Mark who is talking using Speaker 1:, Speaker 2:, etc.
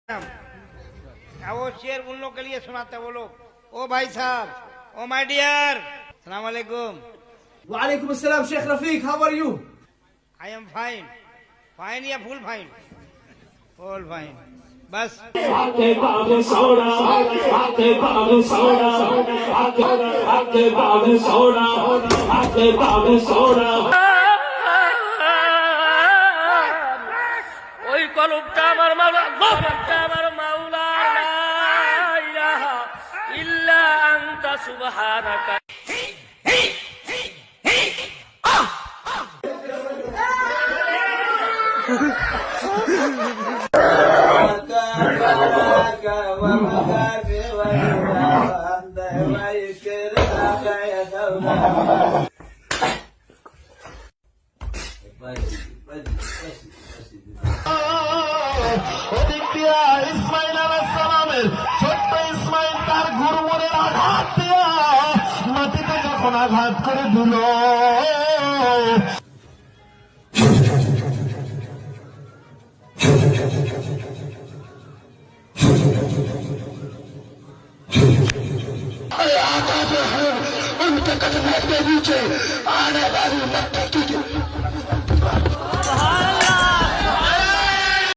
Speaker 1: वो शेर उन लोग के लिए सुनाते वो लोग। ओ भाई साहब, ओ माय डियर, सलाम वालेकुम।
Speaker 2: वालेकुम अस्सलाम Sheikh Rafiq, how are you?
Speaker 1: I am fine. Fine या फुल फाइन? Full fine. बस
Speaker 3: ওই কলমটা আমার মাওলা, কলমটা আমার মাওলা, লা ইলাহা ইল্লা আনতা সুবহানাকা।
Speaker 4: ইসমাইল আলাইহিস সালামের ছোট্ট ইসমাইল তার ঘুরমুরের আঘাত দিয়া মাটিতে যখন আঘাত করে দিল, आकाश है उनके कदम में नीचे आने वाली मट्टी की